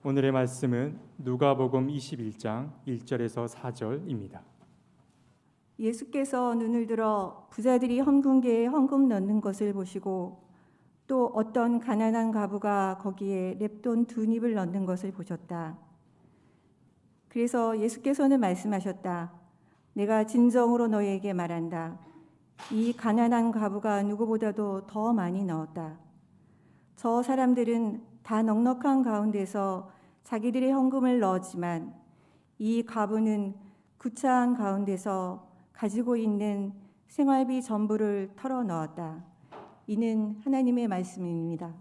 오늘의 말씀은 누가복음 21장 1절에서 4절입니다. 예수께서 눈을 들어 부자들이 헌금계에 헌금 넣는 것을 보시고 또 어떤 가난한 과부가 거기에 렙돈 2닙을 넣는 것을 보셨다. 그래서 예수께서는 말씀하셨다. 내가 진정으로 너희에게 말한다. 이 가난한 과부가 누구보다도 더 많이 넣었다. 저 사람들은 다 넉넉한 가운데서 자기들의 헌금을 넣었지만 이 과부는 구차한 가운데서 가지고 있는 생활비 전부를 털어 넣었다. 이는 하나님의 말씀입니다.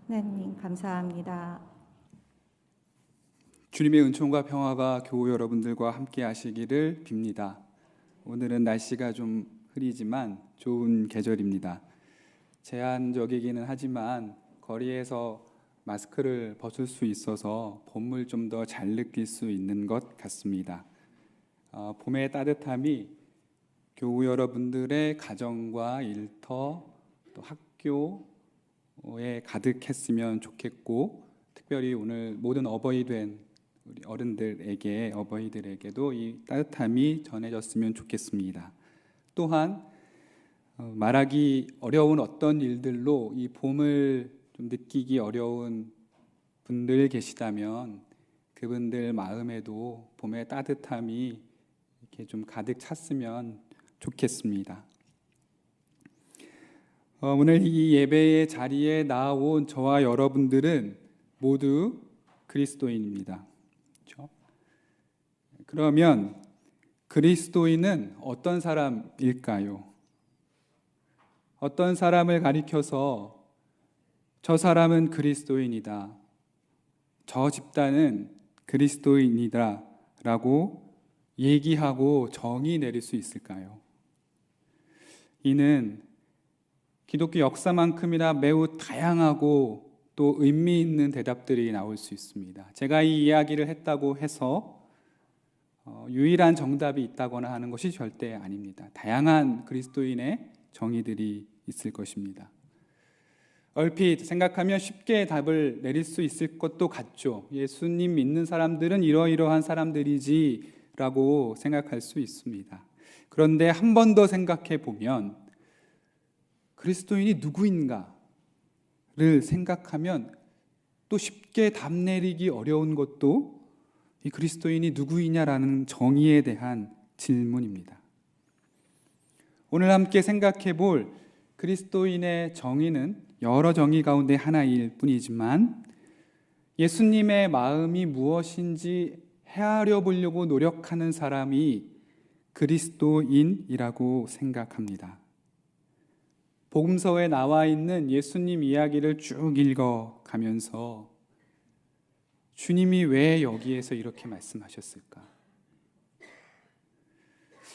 하나님 감사합니다. 주님의 은총과 평화가 교우 여러분들과 함께 하시기를 빕니다. 오늘은 날씨가 좀 흐리지만 좋은 계절입니다. 제한적이기는 하지만 거리에서 마스크를 벗을 수 있어서 봄을 좀 더 잘 느낄 수 있는 것 같습니다. 봄의 따뜻함이 교우 여러분들의 가정과 일터 또 학교에 가득했으면 좋겠고, 특별히 오늘 모든 어버이 된 우리 어버이들에게도 이 따뜻함이 전해졌으면 좋겠습니다. 또한 말하기 어려운 어떤 일들로 이 봄을 좀 느끼기 어려운 분들 계시다면 그분들 마음에도 봄의 따뜻함이 이렇게 좀 가득 찼으면 좋겠습니다. 오늘 이 예배의 자리에 나온 저와 여러분들은 모두 그리스도인입니다. 그렇죠? 그러면 그리스도인은 어떤 사람일까요? 어떤 사람을 가리켜서 저 사람은 그리스도인이다, 저 집단은 그리스도인이다 라고 얘기하고 정의 내릴 수 있을까요? 이는 기독교 역사만큼이나 매우 다양하고 또 의미 있는 대답들이 나올 수 있습니다. 제가 이 이야기를 했다고 해서 유일한 정답이 있다거나 하는 것이 절대 아닙니다. 다양한 그리스도인의 정의들이 있을 것입니다. 얼핏 생각하면 쉽게 답을 내릴 수 있을 것도 같죠. 예수님 믿는 사람들은 이러이러한 사람들이지 라고 생각할 수 있습니다. 그런데 한 번 더 생각해 보면 그리스도인이 누구인가를 생각하면 또 쉽게 답 내리기 어려운 것도 이 그리스도인이 누구이냐라는 정의에 대한 질문입니다. 오늘 함께 생각해 볼 그리스도인의 정의는 여러 정의 가운데 하나일 뿐이지만 예수님의 마음이 무엇인지 헤아려 보려고 노력하는 사람이 그리스도인이라고 생각합니다. 복음서에 나와 있는 예수님 이야기를 쭉 읽어가면서 주님이 왜 여기에서 이렇게 말씀하셨을까?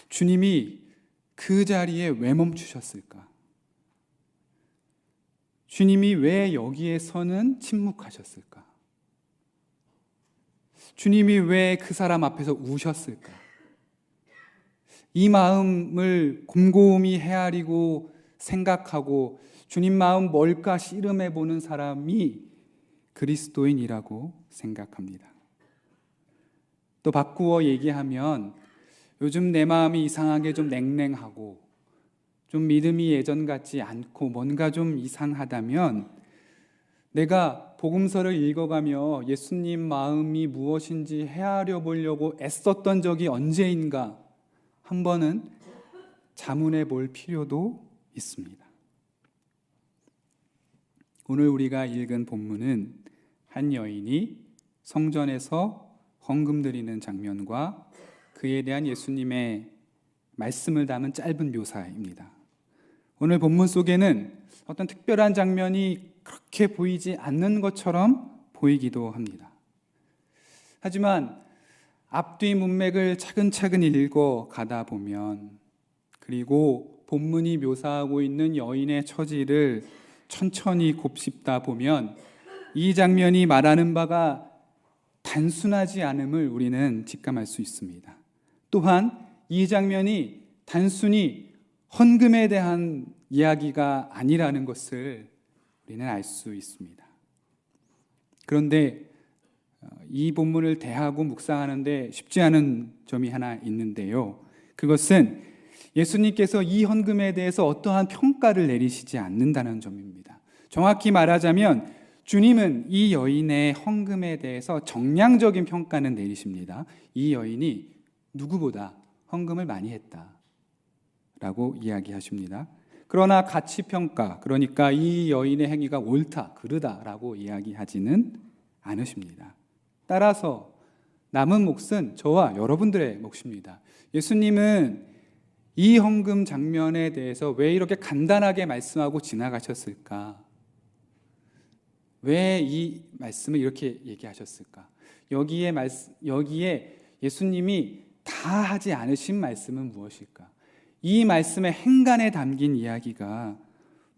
주님이 그 자리에 왜 멈추셨을까? 주님이 왜 여기에서는 침묵하셨을까? 주님이 왜 그 사람 앞에서 우셨을까? 이 마음을 곰곰이 헤아리고 생각하고 주님 마음 뭘까 씨름해 보는 사람이 그리스도인이라고 생각합니다. 또 바꾸어 얘기하면 요즘 내 마음이 이상하게 좀 냉랭하고 좀 믿음이 예전 같지 않고 뭔가 좀 이상하다면 내가 복음서를 읽어가며 예수님 마음이 무엇인지 헤아려 보려고 애썼던 적이 언제인가 한 번은 자문해 볼 필요도 있습니다. 오늘 우리가 읽은 본문은 한 여인이 성전에서 헌금 드리는 장면과 그에 대한 예수님의 말씀을 담은 짧은 묘사입니다. 오늘 본문 속에는 어떤 특별한 장면이 그렇게 보이지 않는 것처럼 보이기도 합니다. 하지만 앞뒤 문맥을 차근차근 읽어가다 보면, 그리고 본문이 묘사하고 있는 여인의 처지를 천천히 곱씹다 보면 이 장면이 말하는 바가 단순하지 않음을 우리는 직감할 수 있습니다. 또한 이 장면이 단순히 헌금에 대한 이야기가 아니라는 것을 우리는 알 수 있습니다. 그런데 이 본문을 대하고 묵상하는데 쉽지 않은 점이 하나 있는데요. 그것은 예수님께서 이 헌금에 대해서 어떠한 평가를 내리시지 않는다는 점입니다. 정확히 말하자면 주님은 이 여인의 헌금에 대해서 정량적인 평가는 내리십니다. 이 여인이 누구보다 헌금을 많이 했다라고 이야기하십니다. 그러나 가치평가, 그러니까 이 여인의 행위가 옳다, 그르다라고 이야기하지는 않으십니다. 따라서 남은 몫은 저와 여러분들의 몫입니다. 예수님은 이 헌금 장면에 대해서 왜 이렇게 간단하게 말씀하고 지나가셨을까? 왜 이 말씀을 이렇게 얘기하셨을까? 여기에 예수님이 다 하지 않으신 말씀은 무엇일까? 이 말씀의 행간에 담긴 이야기가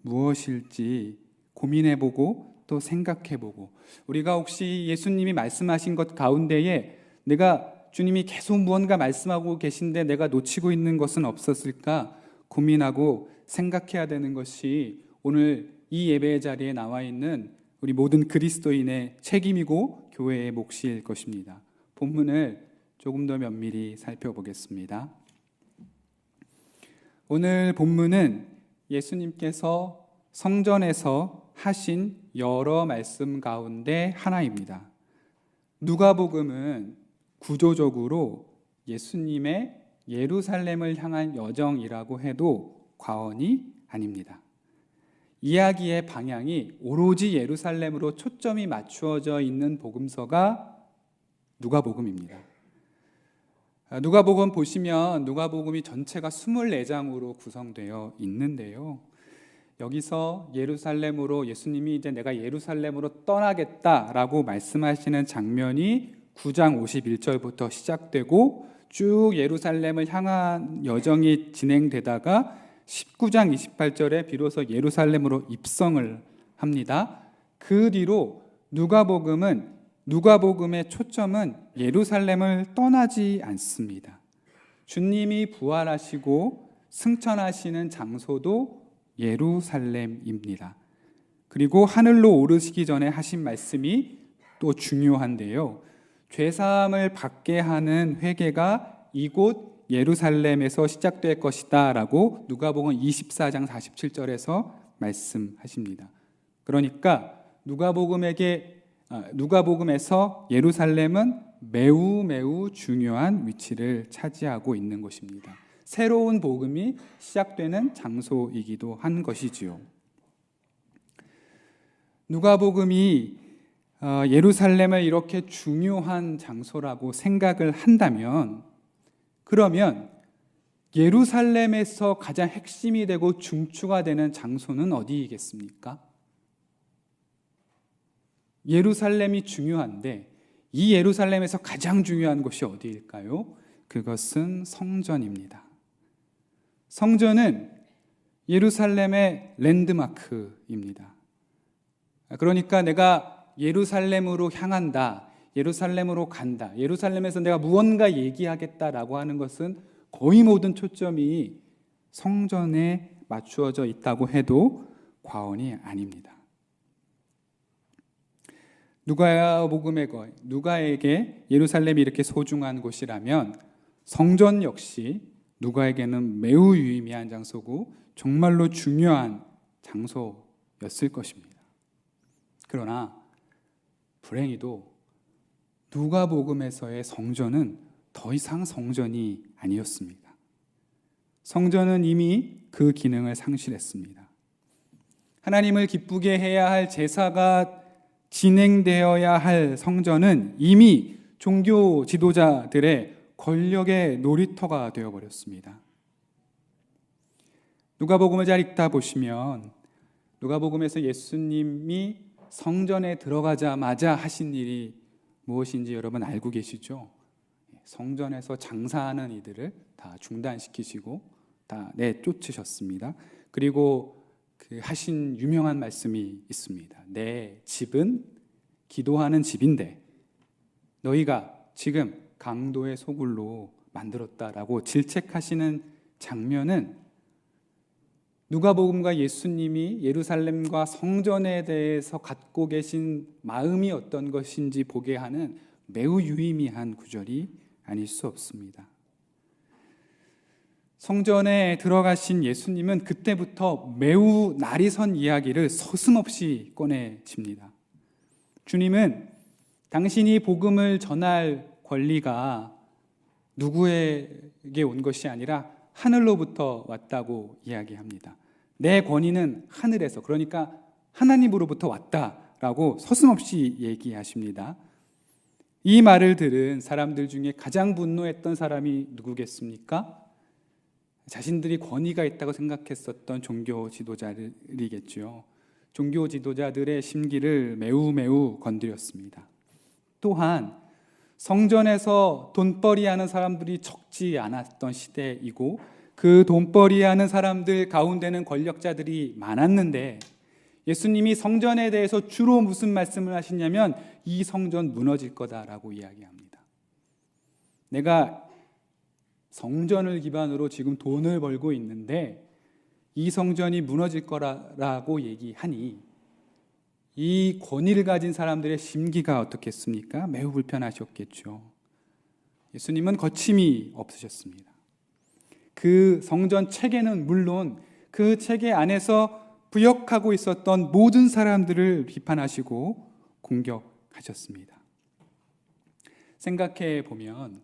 무엇일지 고민해보고 또 생각해보고, 우리가 혹시 예수님이 말씀하신 것 가운데에 내가 주님이 계속 무언가 말씀하고 계신데 내가 놓치고 있는 것은 없었을까 고민하고 생각해야 되는 것이 오늘 이 예배의 자리에 나와 있는 우리 모든 그리스도인의 책임이고 교회의 몫일 것입니다. 본문을 조금 더 면밀히 살펴보겠습니다. 오늘 본문은 예수님께서 성전에서 하신 여러 말씀 가운데 하나입니다. 누가복음은 구조적으로 예수님의 예루살렘을 향한 여정이라고 해도 과언이 아닙니다. 이야기의 방향이 오로지 예루살렘으로 초점이 맞추어져 있는 복음서가 누가복음입니다. 누가복음 보시면 누가복음이 전체가 24장으로 구성되어 있는데요. 여기서 예루살렘으로 예수님이 이제 내가 예루살렘으로 떠나겠다라고 말씀하시는 장면이 9장 51절부터 시작되고 쭉 예루살렘을 향한 여정이 진행되다가 19장 28절에 비로소 예루살렘으로 입성을 합니다. 그 뒤로 누가복음의 초점은 예루살렘을 떠나지 않습니다. 주님이 부활하시고 승천하시는 장소도 예루살렘입니다. 그리고 하늘로 오르시기 전에 하신 말씀이 또 중요한데요. 죄사함을 받게 하는 회개가 이곳 예루살렘에서 시작될 것이다 라고 누가복음 24장 47절에서 말씀하십니다. 그러니까 누가복음에서 예루살렘은 매우 중요한 위치를 차지하고 있는 것입니다. 새로운 복음이 시작되는 장소이기도 한 것이지요. 누가복음이 예루살렘을 이렇게 중요한 장소라고 생각을 한다면, 그러면 예루살렘에서 가장 핵심이 되고 중추가 되는 장소는 어디이겠습니까? 예루살렘이 중요한데 이 예루살렘에서 가장 중요한 곳이 어디일까요? 그것은 성전입니다. 성전은 예루살렘의 랜드마크입니다. 그러니까 내가 예루살렘으로 향한다, 예루살렘으로 간다, 예루살렘에서 내가 무언가 얘기하겠다라고 하는 것은 거의 모든 초점이 성전에 맞추어져 있다고 해도 과언이 아닙니다. 누가에게 예루살렘이 이렇게 소중한 곳이라면 성전 역시 누가에게는 매우 유의미한 장소고 정말로 중요한 장소였을 것입니다. 그러나 불행히도 누가복음에서의 성전은 더 이상 성전이 아니었습니다. 성전은 이미 그 기능을 상실했습니다. 하나님을 기쁘게 해야 할 제사가 진행되어야 할 성전은 이미 종교 지도자들의 권력의 놀이터가 되어버렸습니다. 누가복음을 잘 읽다 보시면 누가복음에서 예수님이 성전에 들어가자마자 하신 일이 무엇인지 여러분 알고 계시죠? 성전에서 장사하는 이들을 다 중단시키시고 다 내쫓으셨습니다. 그리고 그 하신 유명한 말씀이 있습니다. 내 집은 기도하는 집인데 너희가 지금 강도의 소굴로 만들었다라고 질책하시는 장면은 누가복음과 예수님이 예루살렘과 성전에 대해서 갖고 계신 마음이 어떤 것인지 보게 하는 매우 유의미한 구절이 아닐 수 없습니다. 성전에 들어가신 예수님은 그때부터 매우 날이 선 이야기를 서슴없이 꺼내집니다. 주님은 당신이 복음을 전할 권리가 누구에게 온 것이 아니라 하늘로부터 왔다고 이야기합니다. 내 권위는 하늘에서, 그러니까 하나님으로부터 왔다라고 서슴없이 얘기하십니다. 이 말을 들은 사람들 중에 가장 분노했던 사람이 누구겠습니까? 자신들이 권위가 있다고 생각했었던 종교 지도자들이겠죠. 종교 지도자들의 심기를 매우 건드렸습니다. 또한 성전에서 돈벌이하는 사람들이 적지 않았던 시대이고 그 돈벌이하는 사람들 가운데는 권력자들이 많았는데 예수님이 성전에 대해서 주로 무슨 말씀을 하시냐면 이 성전 무너질 거다라고 이야기합니다. 내가 성전을 기반으로 지금 돈을 벌고 있는데 이 성전이 무너질 거라고 얘기하니 이 권위를 가진 사람들의 심기가 어떻겠습니까? 매우 불편하셨겠죠. 예수님은 거침이 없으셨습니다. 그 성전 체계는 물론 그 체계 안에서 부역하고 있었던 모든 사람들을 비판하시고 공격하셨습니다. 생각해 보면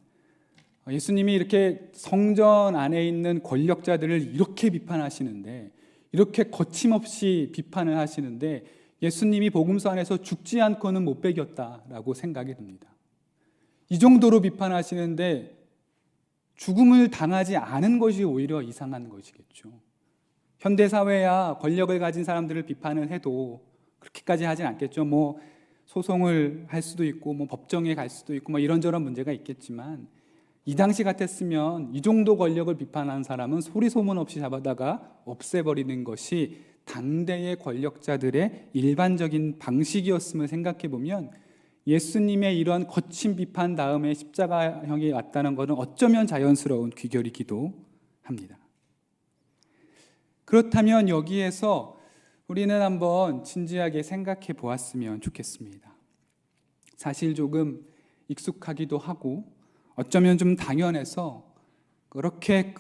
예수님이 이렇게 성전 안에 있는 권력자들을 이렇게 비판하시는데, 이렇게 거침없이 비판을 하시는데 예수님이 복음서 안에서 죽지 않고는 못 배겼다라고 생각이 듭니다. 이 정도로 비판하시는데 죽음을 당하지 않은 것이 오히려 이상한 것이겠죠. 현대사회야 권력을 가진 사람들을 비판을 해도 그렇게까지 하진 않겠죠. 뭐 소송을 할 수도 있고 뭐 법정에 갈 수도 있고 뭐 이런저런 문제가 있겠지만 이 당시 같았으면 이 정도 권력을 비판하는 사람은 소리 소문 없이 잡아다가 없애버리는 것이 당대의 권력자들의 일반적인 방식이었음을 생각해 보면 예수님의 이런 거친 비판 다음에 십자가형이 왔다는 것은 어쩌면 자연스러운 귀결이기도 합니다. 그렇다면 여기에서 우리는 한번 진지하게 생각해 보았으면 좋겠습니다. 사실 조금 익숙하기도 하고 어쩌면 좀 당연해서 그렇게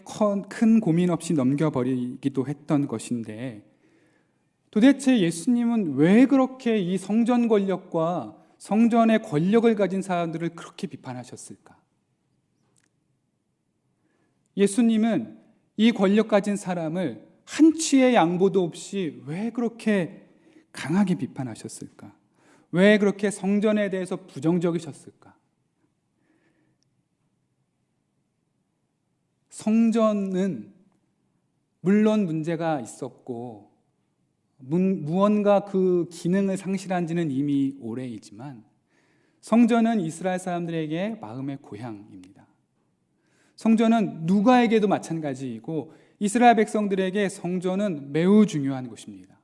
큰 고민 없이 넘겨버리기도 했던 것인데 도대체 예수님은 왜 그렇게 이 성전 권력과 성전의 권력을 가진 사람들을 그렇게 비판하셨을까? 예수님은 이 권력 가진 사람을 한치의 양보도 없이 왜 그렇게 강하게 비판하셨을까? 왜 그렇게 성전에 대해서 부정적이셨을까? 성전은 물론 문제가 있었고 무언가 그 기능을 상실한 지는 이미 오래이지만 성전은 이스라엘 사람들에게 마음의 고향입니다. 성전은 누가에게도 마찬가지이고 이스라엘 백성들에게 성전은 매우 중요한 곳입니다.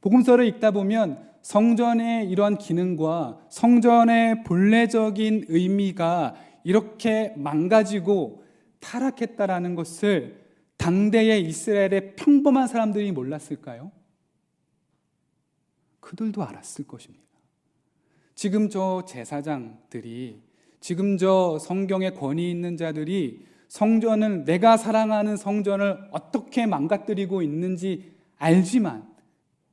복음서를 읽다 보면 성전의 이러한 기능과 성전의 본래적인 의미가 이렇게 망가지고 타락했다라는 것을 당대의 이스라엘의 평범한 사람들이 몰랐을까요? 그들도 알았을 것입니다. 지금 저 제사장들이, 지금 저 성경에 권위 있는 자들이 성전을, 내가 사랑하는 성전을 어떻게 망가뜨리고 있는지 알지만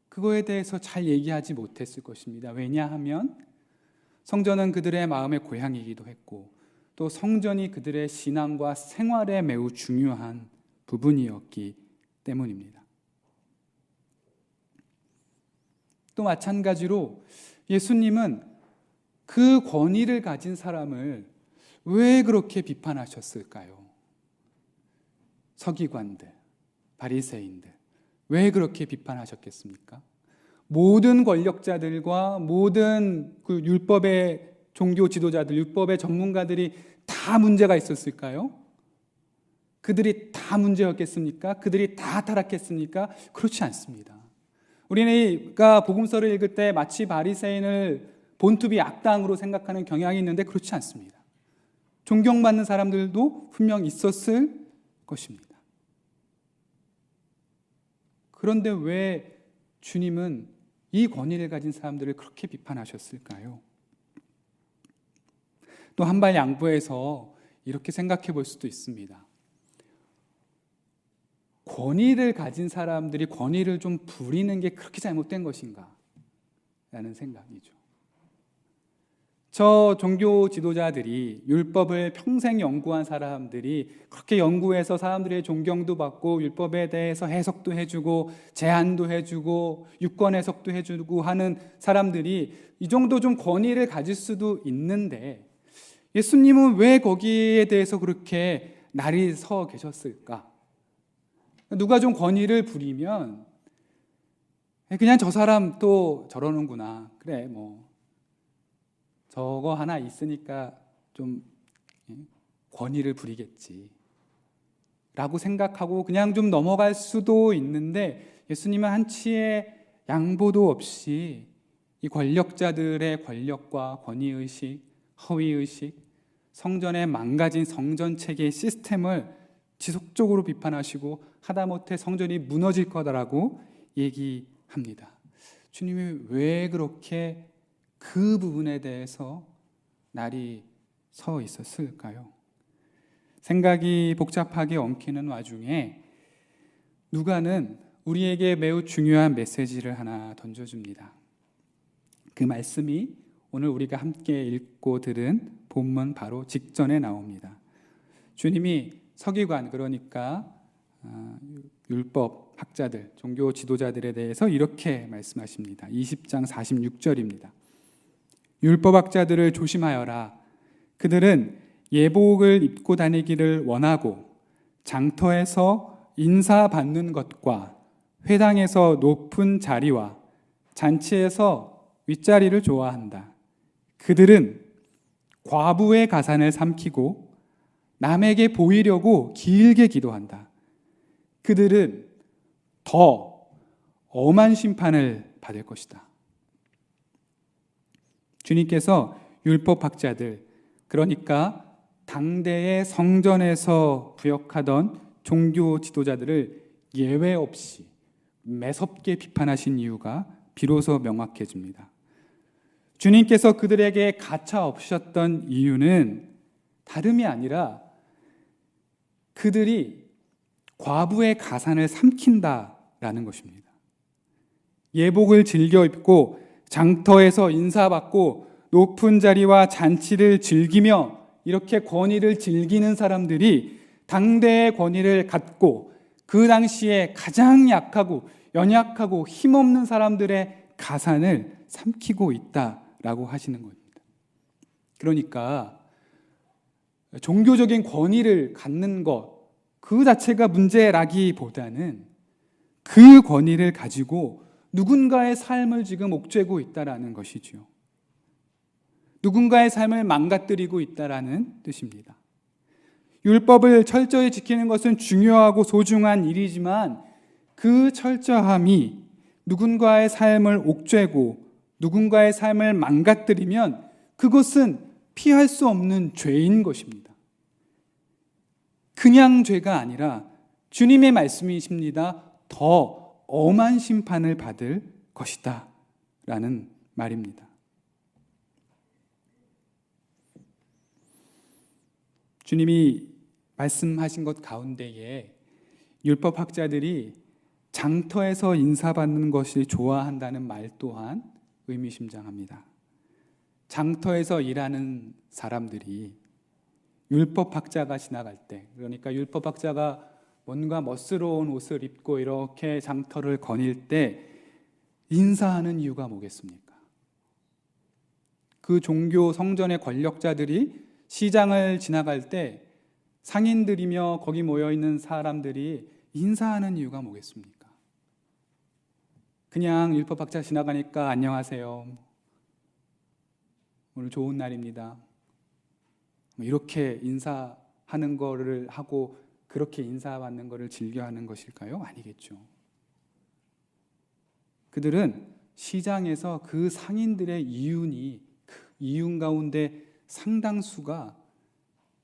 그거에 대해서 잘 얘기하지 못했을 것입니다. 왜냐하면 성전은 그들의 마음의 고향이기도 했고 또 성전이 그들의 신앙과 생활에 매우 중요한 부분이었기 때문입니다. 또 마찬가지로 예수님은 그 권위를 가진 사람을 왜 그렇게 비판하셨을까요? 서기관들, 바리새인들, 왜 그렇게 비판하셨겠습니까? 모든 권력자들과 모든 그 율법의 종교 지도자들, 율법의 전문가들이 다 문제가 있었을까요? 그들이 다 문제였겠습니까? 그들이 다 타락했습니까? 그렇지 않습니다. 우리가 복음서를 읽을 때 마치 바리새인을 본투비 악당으로 생각하는 경향이 있는데 그렇지 않습니다. 존경받는 사람들도 분명 있었을 것입니다. 그런데 왜 주님은 이 권위를 가진 사람들을 그렇게 비판하셨을까요? 또 한 발 양보해서 이렇게 생각해 볼 수도 있습니다. 권위를 가진 사람들이 권위를 좀 부리는 게 그렇게 잘못된 것인가? 라는 생각이죠. 저 종교 지도자들이, 율법을 평생 연구한 사람들이 그렇게 연구해서 사람들의 존경도 받고 율법에 대해서 해석도 해주고 제안도 해주고 유권 해석도 해주고 하는 사람들이 이 정도 좀 권위를 가질 수도 있는데 예수님은 왜 거기에 대해서 그렇게 날이 서 계셨을까? 누가 좀 권위를 부리면 그냥 저 사람 또 저러는구나. 그래, 뭐 저거 하나 있으니까 좀 권위를 부리겠지 라고 생각하고 그냥 좀 넘어갈 수도 있는데 예수님은 한치의 양보도 없이 이 권력자들의 권력과 권위의식, 허위의식, 성전의 망가진 성전 체계의 시스템을 지속적으로 비판하시고 하다못해 성전이 무너질 거다라고 얘기합니다. 주님이 왜 그렇게 그 부분에 대해서 날이 서 있었을까요? 생각이 복잡하게 엉키는 와중에 누가는 우리에게 매우 중요한 메시지를 하나 던져줍니다. 그 말씀이 오늘 우리가 함께 읽고 들은 본문 바로 직전에 나옵니다. 주님이 서기관, 그러니까 율법 학자들, 종교 지도자들에 대해서 이렇게 말씀하십니다. 20장 46절입니다. 율법학자들을 조심하여라. 그들은 예복을 입고 다니기를 원하고 장터에서 인사받는 것과 회당에서 높은 자리와 잔치에서 윗자리를 좋아한다. 그들은 과부의 가산을 삼키고 남에게 보이려고 길게 기도한다. 그들은 더 엄한 심판을 받을 것이다. 주님께서 율법학자들, 그러니까 당대의 성전에서 부역하던 종교 지도자들을 예외 없이 매섭게 비판하신 이유가 비로소 명확해집니다. 주님께서 그들에게 가차 없으셨던 이유는 다름이 아니라 그들이 과부의 가산을 삼킨다라는 것입니다. 예복을 즐겨 입고 장터에서 인사받고 높은 자리와 잔치를 즐기며 이렇게 권위를 즐기는 사람들이 당대의 권위를 갖고 그 당시에 가장 약하고 연약하고 힘없는 사람들의 가산을 삼키고 있다라고 하시는 겁니다. 그러니까 종교적인 권위를 갖는 것 그 자체가 문제라기보다는 그 권위를 가지고 누군가의 삶을 지금 옥죄고 있다라는 것이죠. 누군가의 삶을 망가뜨리고 있다라는 뜻입니다. 율법을 철저히 지키는 것은 중요하고 소중한 일이지만 그 철저함이 누군가의 삶을 옥죄고 누군가의 삶을 망가뜨리면 그것은 피할 수 없는 죄인 것입니다. 그냥 죄가 아니라 주님의 말씀이십니다. 더 엄한 심판을 받을 것이다 라는 말입니다. 주님이 말씀하신 것 가운데에 율법학자들이 장터에서 인사받는 것을 좋아한다는 말 또한 의미심장합니다. 장터에서 일하는 사람들이 율법학자가 지나갈 때, 그러니까 율법학자가 뭔가 멋스러운 옷을 입고 이렇게 장터를 거닐 때 인사하는 이유가 뭐겠습니까? 그 종교 성전의 권력자들이 시장을 지나갈 때 상인들이며 거기 모여있는 사람들이 인사하는 이유가 뭐겠습니까? 그냥 율법학자 지나가니까 안녕하세요, 오늘 좋은 날입니다, 이렇게 인사하는 거를 하고 그렇게 인사받는 거를 즐겨하는 것일까요? 아니겠죠. 그들은 시장에서 그 상인들의 이윤 가운데 상당수가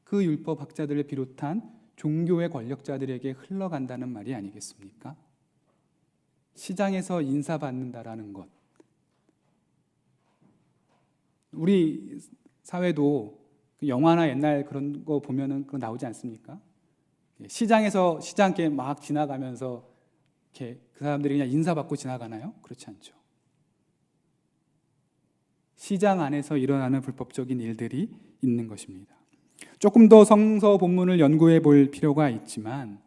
그 율법학자들을 비롯한 종교의 권력자들에게 흘러간다는 말이 아니겠습니까? 시장에서 인사받는다라는 것. 우리 사회도 영화나 옛날 그런 거 보면은 그거 나오지 않습니까? 시장에서 시장께 막 지나가면서 이렇게 그 사람들이 그냥 인사받고 지나가나요? 그렇지 않죠. 시장 안에서 일어나는 불법적인 일들이 있는 것입니다. 조금 더 성서 본문을 연구해 볼 필요가 있지만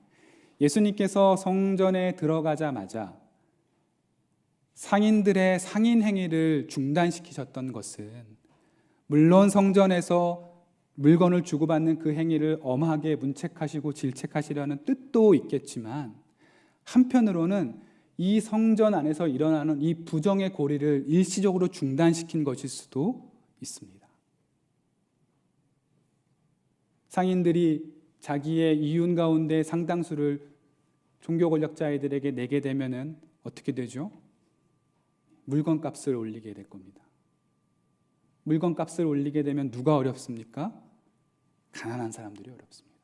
예수님께서 성전에 들어가자마자 상인들의 상인 행위를 중단시키셨던 것은 물론 성전에서 물건을 주고받는 그 행위를 엄하게 문책하시고 질책하시려는 뜻도 있겠지만 한편으로는 이 성전 안에서 일어나는 이 부정의 고리를 일시적으로 중단시킨 것일 수도 있습니다. 상인들이 자기의 이윤 가운데 상당수를 종교 권력자들에게 내게 되면은 어떻게 되죠? 물건값을 올리게 될 겁니다. 물건값을 올리게 되면 누가 어렵습니까? 가난한 사람들이 어렵습니다.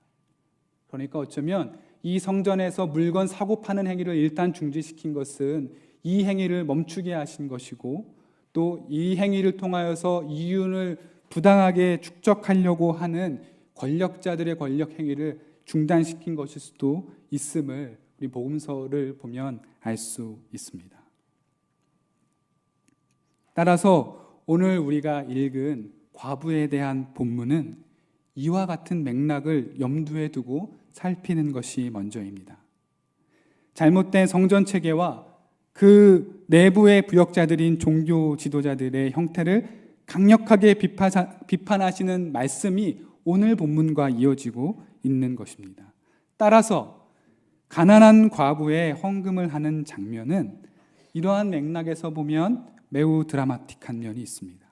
그러니까 어쩌면 이 성전에서 물건 사고 파는 행위를 일단 중지시킨 것은 이 행위를 멈추게 하신 것이고 또 이 행위를 통하여서 이윤을 부당하게 축적하려고 하는 권력자들의 권력 행위를 중단시킨 것일 수도 있음을 우리 복음서를 보면 알 수 있습니다. 따라서 오늘 우리가 읽은 과부에 대한 본문은 이와 같은 맥락을 염두에 두고 살피는 것이 먼저입니다. 잘못된 성전 체계와 그 내부의 부역자들인 종교 지도자들의 형태를 강력하게 비판하시는 말씀이 오늘 본문과 이어지고 있는 것입니다. 따라서 가난한 과부의 헌금을 하는 장면은 이러한 맥락에서 보면 매우 드라마틱한 면이 있습니다.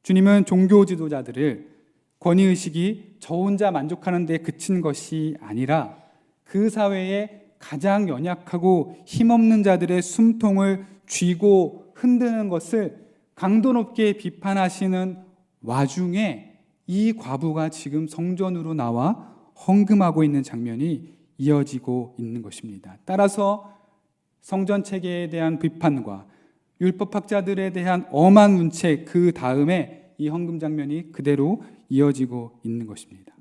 주님은 종교 지도자들을 권위의식이 저 혼자 만족하는 데 그친 것이 아니라 그 사회에 가장 연약하고 힘없는 자들의 숨통을 쥐고 흔드는 것을 강도 높게 비판하시는 와중에 이 과부가 지금 성전으로 나와 헌금하고 있는 장면이 이어지고 있는 것입니다. 따라서 성전 체계에 대한 비판과 율법학자들에 대한 엄한 문책 그 다음에 이 헌금 장면이 그대로 이어지고 있는 것입니다.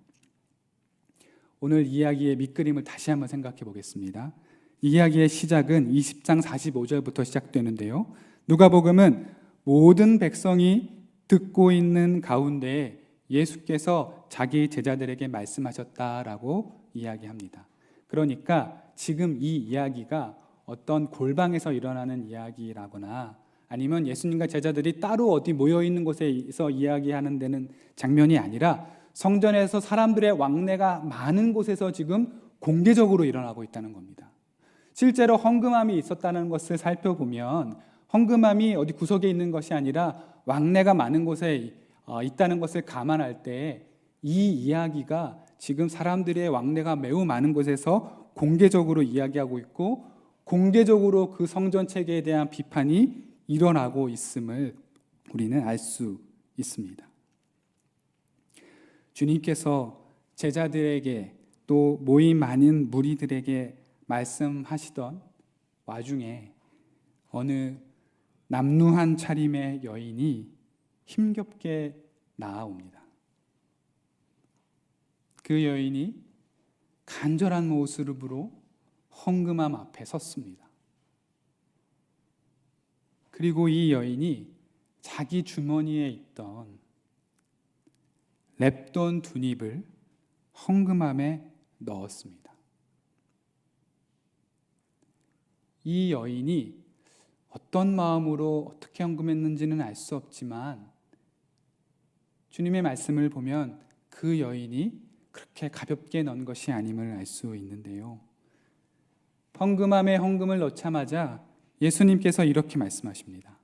오늘 이야기의 밑그림을 다시 한번 생각해 보겠습니다. 이야기의 시작은 20장 45절부터 시작되는데요. 누가복음은 모든 백성이 듣고 있는 가운데 예수께서 자기 제자들에게 말씀하셨다라고 이야기합니다. 그러니까 지금 이 이야기가 어떤 골방에서 일어나는 이야기라거나 아니면 예수님과 제자들이 따로 어디 모여 있는 곳에서 이야기하는 데는 장면이 아니라 성전에서 사람들의 왕래가 많은 곳에서 지금 공개적으로 일어나고 있다는 겁니다. 실제로 헌금함이 있었다는 것을 살펴보면 헌금함이 어디 구석에 있는 것이 아니라 왕래가 많은 곳에 있다는 것을 감안할 때 이 이야기가 지금 사람들의 왕래가 매우 많은 곳에서 공개적으로 이야기하고 있고 공개적으로 그 성전 체계에 대한 비판이 일어나고 있음을 우리는 알 수 있습니다. 주님께서 제자들에게 또 모임 많은 무리들에게 말씀하시던 와중에 어느 남루한 차림의 여인이 힘겹게 나아옵니다. 그 여인이 간절한 모습으로 헌금함 앞에 섰습니다. 그리고 이 여인이 자기 주머니에 있던 랩돈 2닙을 헌금함에 넣었습니다. 이 여인이 어떤 마음으로 어떻게 헌금했는지는 알 수 없지만 주님의 말씀을 보면 그 여인이 그렇게 가볍게 넣은 것이 아님을 알 수 있는데요. 헌금함에 헌금을 넣자마자 예수님께서 이렇게 말씀하십니다.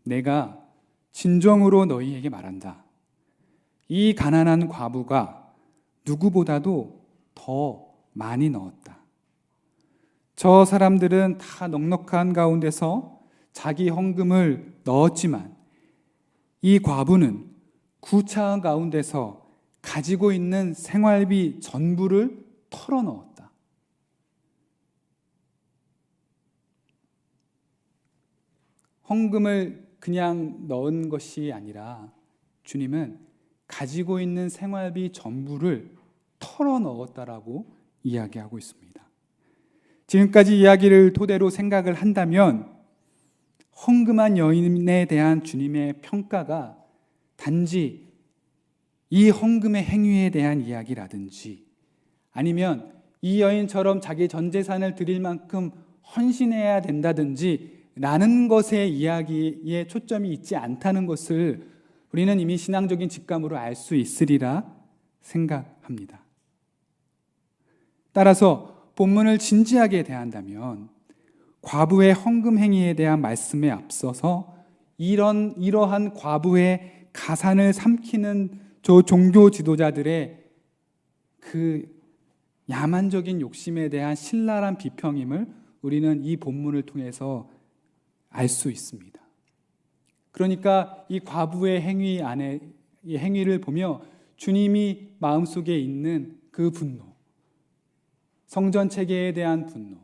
내가 진정으로 너희에게 말한다. 이 가난한 과부가 누구보다도 더 많이 넣었다. 저 사람들은 다 넉넉한 가운데서 자기 헌금을 넣었지만 이 과부는 구차한 가운데서 가지고 있는 생활비 전부를 털어넣었다. 헌금을 그냥 넣은 것이 아니라 주님은 가지고 있는 생활비 전부를 털어 넣었다라고 이야기하고 있습니다. 지금까지 이야기를 토대로 생각을 한다면 헌금한 여인에 대한 주님의 평가가 단지 이 헌금의 행위에 대한 이야기라든지 아니면 이 여인처럼 자기 전 재산을 드릴 만큼 헌신해야 된다든지 라는 것의 이야기에 초점이 있지 않다는 것을 우리는 이미 신앙적인 직감으로 알 수 있으리라 생각합니다. 따라서 본문을 진지하게 대한다면 과부의 헌금 행위에 대한 말씀에 앞서서 이러한 과부의 가산을 삼키는 저 종교 지도자들의 그 야만적인 욕심에 대한 신랄한 비평임을 우리는 이 본문을 통해서 알 수 있습니다. 그러니까 이 과부의 행위 안에 이 행위를 보며 주님이 마음속에 있는 그 분노, 성전 체계에 대한 분노,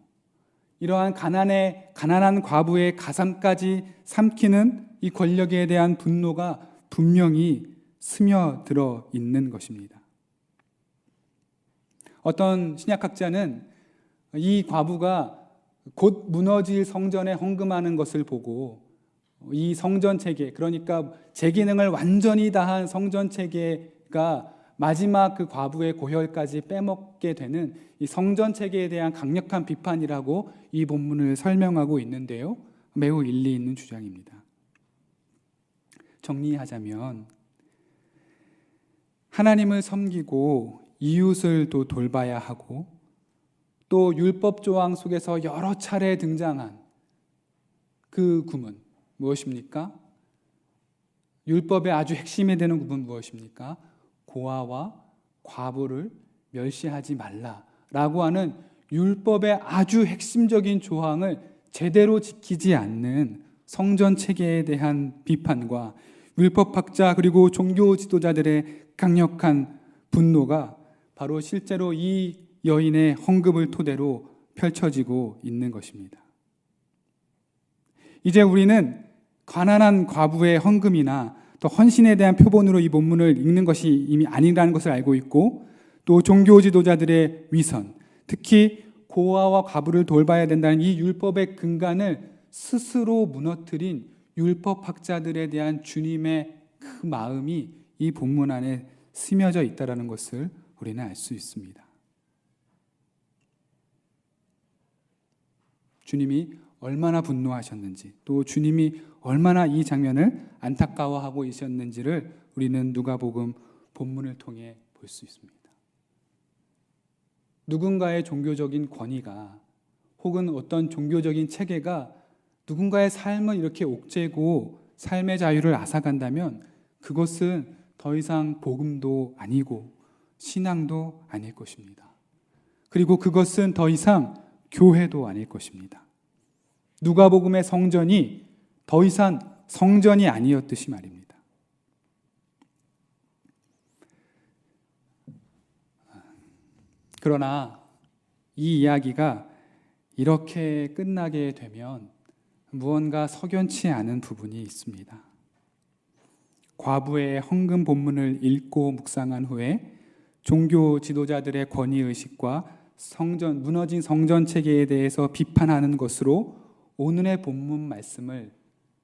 이러한 가난한 과부의 가산까지 삼키는 이 권력에 대한 분노가 분명히 스며들어 있는 것입니다. 어떤 신약학자는 이 과부가 곧 무너질 성전에 헌금하는 것을 보고 이 성전 체계, 그러니까 제 기능을 완전히 다한 성전 체계가 마지막 그 과부의 고혈까지 빼먹게 되는 이 성전 체계에 대한 강력한 비판이라고 이 본문을 설명하고 있는데요. 매우 일리 있는 주장입니다. 정리하자면 하나님을 섬기고 이웃을 또 돌봐야 하고 또 율법 조항 속에서 여러 차례 등장한 그 구문 무엇입니까? 율법의 아주 핵심이 되는 구문 무엇입니까? 고아와 과부를 멸시하지 말라라고 하는 율법의 아주 핵심적인 조항을 제대로 지키지 않는 성전 체계에 대한 비판과 율법학자 그리고 종교 지도자들의 강력한 분노가 바로 실제로 이 여인의 헌금을 토대로 펼쳐지고 있는 것입니다. 이제 우리는 가난한 과부의 헌금이나 또 헌신에 대한 표본으로 이 본문을 읽는 것이 이미 아니라는 것을 알고 있고 또 종교 지도자들의 위선, 특히 고아와 과부를 돌봐야 된다는 이 율법의 근간을 스스로 무너뜨린 율법학자들에 대한 주님의 그 마음이 이 본문 안에 스며져 있다는 것을 우리는 알 수 있습니다. 주님이 얼마나 분노하셨는지 또 주님이 얼마나 이 장면을 안타까워하고 있었는지를 우리는 누가복음 본문을 통해 볼 수 있습니다. 누군가의 종교적인 권위가 혹은 어떤 종교적인 체계가 누군가의 삶을 이렇게 옥죄고 삶의 자유를 앗아간다면 그것은 더 이상 복음도 아니고 신앙도 아닐 것입니다. 그리고 그것은 더 이상 교회도 아닐 것입니다. 누가복음의 성전이 더 이상 성전이 아니었듯이 말입니다. 그러나 이 이야기가 이렇게 끝나게 되면 무언가 석연치 않은 부분이 있습니다. 과부의 헌금 본문을 읽고 묵상한 후에 종교 지도자들의 권위의식과 무너진 성전 체계에 대해서 비판하는 것으로 오늘의 본문 말씀을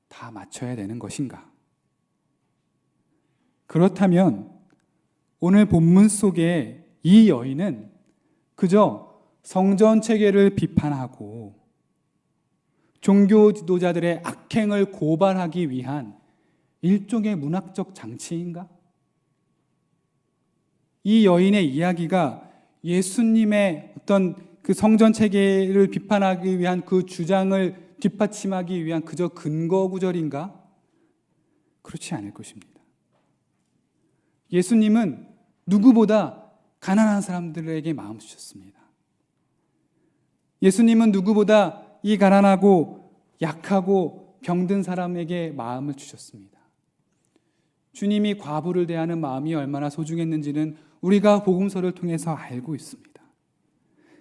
다 맞춰야 되는 것인가? 그렇다면 오늘 본문 속에 이 여인은 그저 성전 체계를 비판하고 종교 지도자들의 악행을 고발하기 위한 일종의 문학적 장치인가? 이 여인의 이야기가 예수님의 어떤 그 성전 체계를 비판하기 위한 그 주장을 뒷받침하기 위한 그저 근거 구절인가? 그렇지 않을 것입니다. 예수님은 누구보다 가난한 사람들에게 마음 주셨습니다. 예수님은 누구보다 이 가난하고 약하고 병든 사람에게 마음을 주셨습니다. 주님이 과부를 대하는 마음이 얼마나 소중했는지는 우리가 복음서를 통해서 알고 있습니다.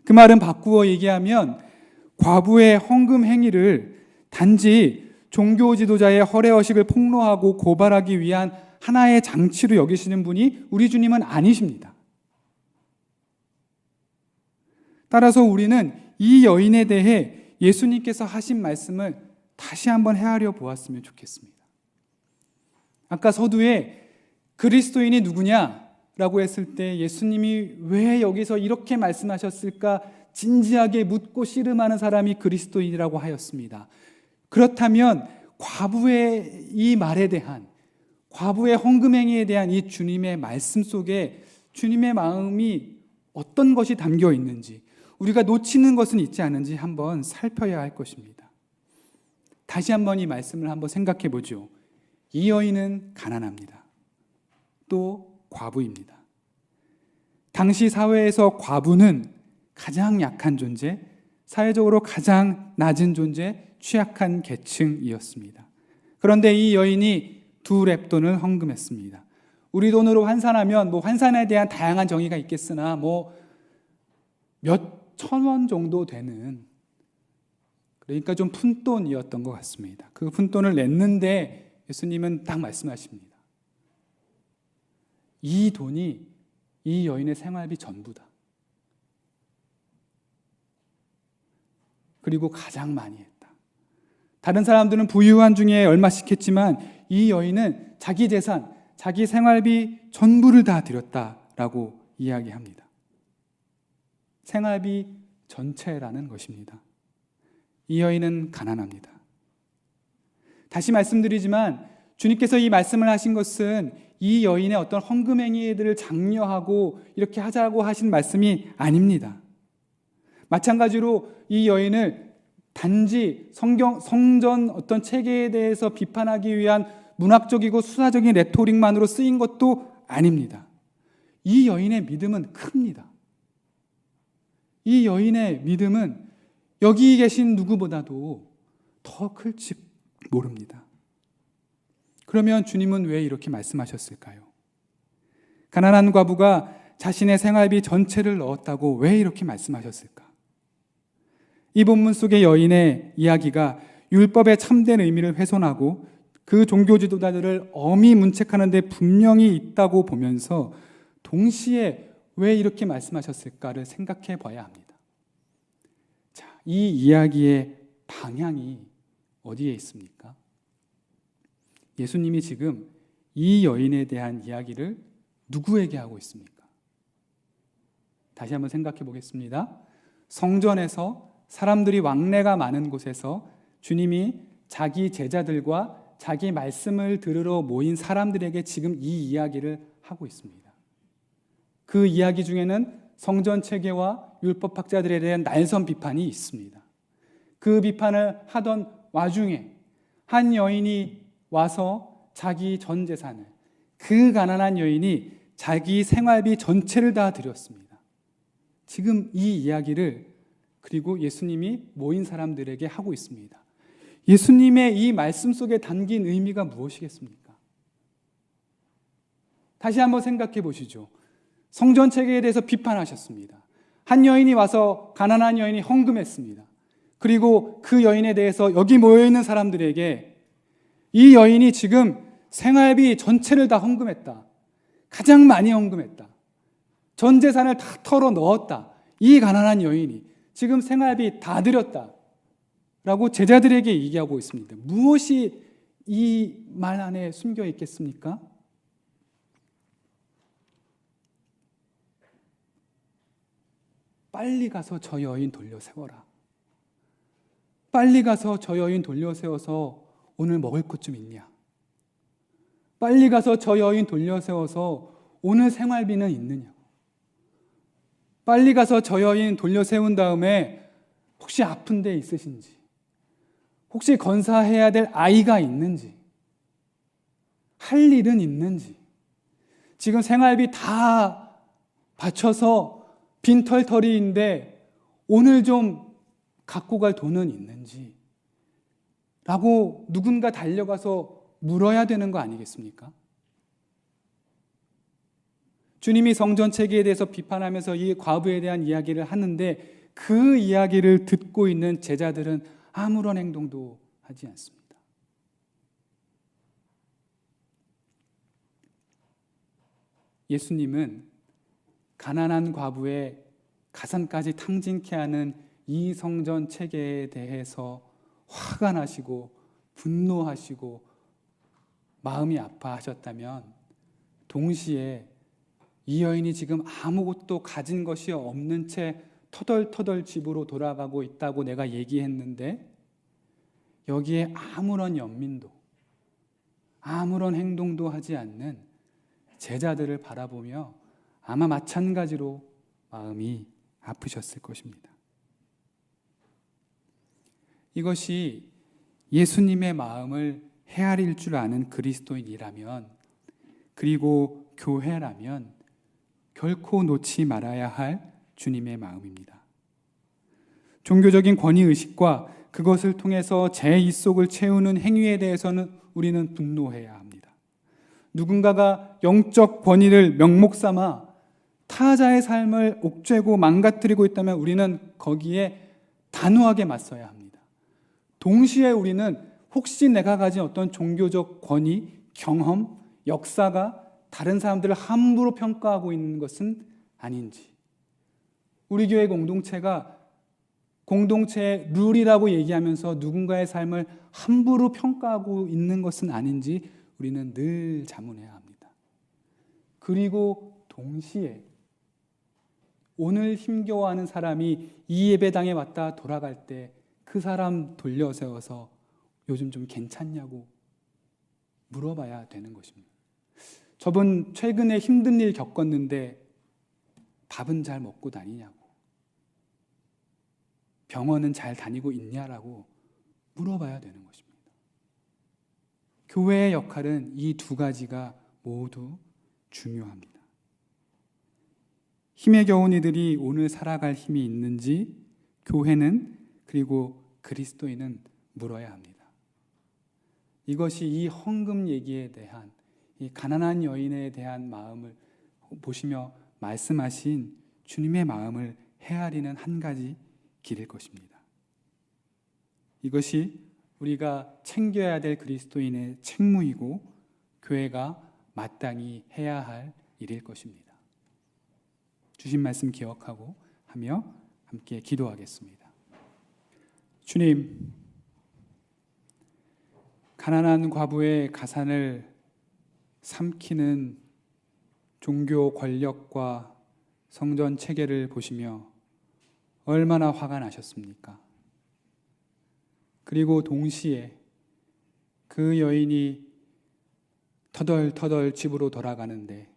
그 말은 바꾸어 얘기하면 과부의 헌금 행위를 단지 종교 지도자의 허례허식을 폭로하고 고발하기 위한 하나의 장치로 여기시는 분이 우리 주님은 아니십니다. 따라서 우리는 이 여인에 대해 예수님께서 하신 말씀을 다시 한번 헤아려 보았으면 좋겠습니다. 아까 서두에 그리스도인이 누구냐라고 했을 때 예수님이 왜 여기서 이렇게 말씀하셨을까 진지하게 묻고 씨름하는 사람이 그리스도인이라고 하였습니다. 그렇다면 과부의 이 말에 대한, 과부의 헌금행위에 대한 이 주님의 말씀 속에 주님의 마음이 어떤 것이 담겨 있는지, 우리가 놓치는 것은 있지 않은지 한번 살펴야 할 것입니다. 다시 한번 이 말씀을 한번 생각해 보죠. 이 여인은 가난합니다. 또 과부입니다. 당시 사회에서 과부는 가장 약한 존재, 사회적으로 가장 낮은 존재, 취약한 계층이었습니다. 그런데 이 여인이 2렙돈을 헌금했습니다. 우리 돈으로 환산하면 환산에 대한 다양한 정의가 있겠으나 몇 천 원 정도 되는, 그러니까 좀 푼돈이었던 것 같습니다. 그 푼돈을 냈는데 예수님은 딱 말씀하십니다. 이 돈이 이 여인의 생활비 전부다. 그리고 가장 많이 했다. 다른 사람들은 부유한 중에 얼마씩 했지만 이 여인은 자기 재산, 자기 생활비 전부를 다 드렸다라고 이야기합니다. 생활비 전체라는 것입니다. 이 여인은 가난합니다. 다시 말씀드리지만 주님께서 이 말씀을 하신 것은 이 여인의 어떤 헌금행위들을 장려하고 이렇게 하자고 하신 말씀이 아닙니다. 마찬가지로 이 여인을 단지 성전 어떤 체계에 대해서 비판하기 위한 문학적이고 수사적인 레토릭만으로 쓰인 것도 아닙니다. 이 여인의 믿음은 큽니다. 이 여인의 믿음은 여기 계신 누구보다도 더 클지 모릅니다. 그러면 주님은 왜 이렇게 말씀하셨을까요? 가난한 과부가 자신의 생활비 전체를 넣었다고 왜 이렇게 말씀하셨을까? 이 본문 속의 여인의 이야기가 율법의 참된 의미를 훼손하고 그 종교 지도자들을 엄히 문책하는 데 분명히 있다고 보면서 동시에 왜 이렇게 말씀하셨을까를 생각해 봐야 합니다. 자, 이 이야기의 방향이 어디에 있습니까? 예수님이 지금 이 여인에 대한 이야기를 누구에게 하고 있습니까? 다시 한번 생각해 보겠습니다. 성전에서 사람들이 왕래가 많은 곳에서 주님이 자기 제자들과 자기 말씀을 들으러 모인 사람들에게 지금 이 이야기를 하고 있습니다. 그 이야기 중에는 성전 체계와 율법학자들에 대한 날선 비판이 있습니다. 그 비판을 하던 와중에 한 여인이 와서 자기 전 재산을, 그 가난한 여인이 자기 생활비 전체를 다 드렸습니다. 지금 이 이야기를 그리고 예수님이 모인 사람들에게 하고 있습니다. 예수님의 이 말씀 속에 담긴 의미가 무엇이겠습니까? 다시 한번 생각해 보시죠. 성전 체계에 대해서 비판하셨습니다. 한 여인이 와서 가난한 여인이 헌금했습니다. 그리고 그 여인에 대해서 여기 모여있는 사람들에게 이 여인이 지금 생활비 전체를 다 헌금했다. 가장 많이 헌금했다. 전 재산을 다 털어 넣었다. 이 가난한 여인이 지금 생활비 다 드렸다. 라고 제자들에게 얘기하고 있습니다. 무엇이 이 말 안에 숨겨 있겠습니까? 빨리 가서 저 여인 돌려 세워라. 빨리 가서 저 여인 돌려 세워서 오늘 먹을 것 좀 있냐? 빨리 가서 저 여인 돌려 세워서 오늘 생활비는 있느냐? 빨리 가서 저 여인 돌려 세운 다음에 혹시 아픈 데 있으신지, 혹시 건사해야 될 아이가 있는지, 할 일은 있는지, 지금 생활비 다 바쳐서 빈털터리인데 오늘 좀 갖고 갈 돈은 있는지 라고 누군가 달려가서 물어야 되는 거 아니겠습니까? 주님이 성전 체계에 대해서 비판하면서 이 과부에 대한 이야기를 하는데 그 이야기를 듣고 있는 제자들은 아무런 행동도 하지 않습니다. 예수님은 가난한 과부의 가산까지 탕진케 하는 이 성전 체계에 대해서 화가 나시고 분노하시고 마음이 아파하셨다면 동시에 이 여인이 지금 아무것도 가진 것이 없는 채 터덜터덜 집으로 돌아가고 있다고 내가 얘기했는데 여기에 아무런 연민도 아무런 행동도 하지 않는 제자들을 바라보며 아마 마찬가지로 마음이 아프셨을 것입니다. 이것이 예수님의 마음을 헤아릴 줄 아는 그리스도인이라면, 그리고 교회라면 결코 놓지 말아야 할 주님의 마음입니다. 종교적인 권위의식과 그것을 통해서 제 입속을 채우는 행위에 대해서는 우리는 분노해야 합니다. 누군가가 영적 권위를 명목 삼아 타자의 삶을 옥죄고 망가뜨리고 있다면 우리는 거기에 단호하게 맞서야 합니다. 동시에 우리는 혹시 내가 가진 어떤 종교적 권위, 경험, 역사가 다른 사람들을 함부로 평가하고 있는 것은 아닌지, 우리 교회 공동체가 공동체의 룰이라고 얘기하면서 누군가의 삶을 함부로 평가하고 있는 것은 아닌지 우리는 늘 자문해야 합니다. 그리고 동시에 오늘 힘겨워하는 사람이 이 예배당에 왔다 돌아갈 때 그 사람 돌려세워서 요즘 좀 괜찮냐고 물어봐야 되는 것입니다. 저분 최근에 힘든 일 겪었는데 밥은 잘 먹고 다니냐고, 병원은 잘 다니고 있냐라고 물어봐야 되는 것입니다. 교회의 역할은 이 두 가지가 모두 중요합니다. 힘에 겨운 이들이 오늘 살아갈 힘이 있는지 교회는, 그리고 그리스도인은 물어야 합니다. 이것이 이 헌금 얘기에 대한, 이 가난한 여인에 대한 마음을 보시며 말씀하신 주님의 마음을 헤아리는 한 가지 길일 것입니다. 이것이 우리가 챙겨야 될 그리스도인의 책무이고 교회가 마땅히 해야 할 일일 것입니다. 주신 말씀 기억하고 하며 함께 기도하겠습니다. 주님, 가난한 과부의 가산을 삼키는 종교 권력과 성전 체계를 보시며 얼마나 화가 나셨습니까? 그리고 동시에 그 여인이 터덜터덜 집으로 돌아가는데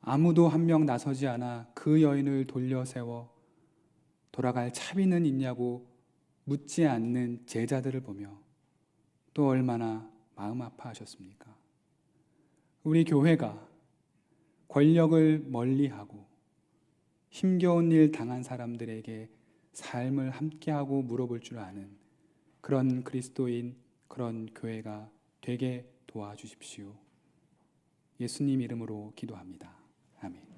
아무도 한 명 나서지 않아 그 여인을 돌려세워 돌아갈 차비는 있냐고 묻지 않는 제자들을 보며 또 얼마나 마음 아파하셨습니까? 우리 교회가 권력을 멀리하고 힘겨운 일 당한 사람들에게 삶을 함께하고 물어볼 줄 아는 그런 그리스도인, 그런 교회가 되게 도와주십시오. 예수님 이름으로 기도합니다. 아멘.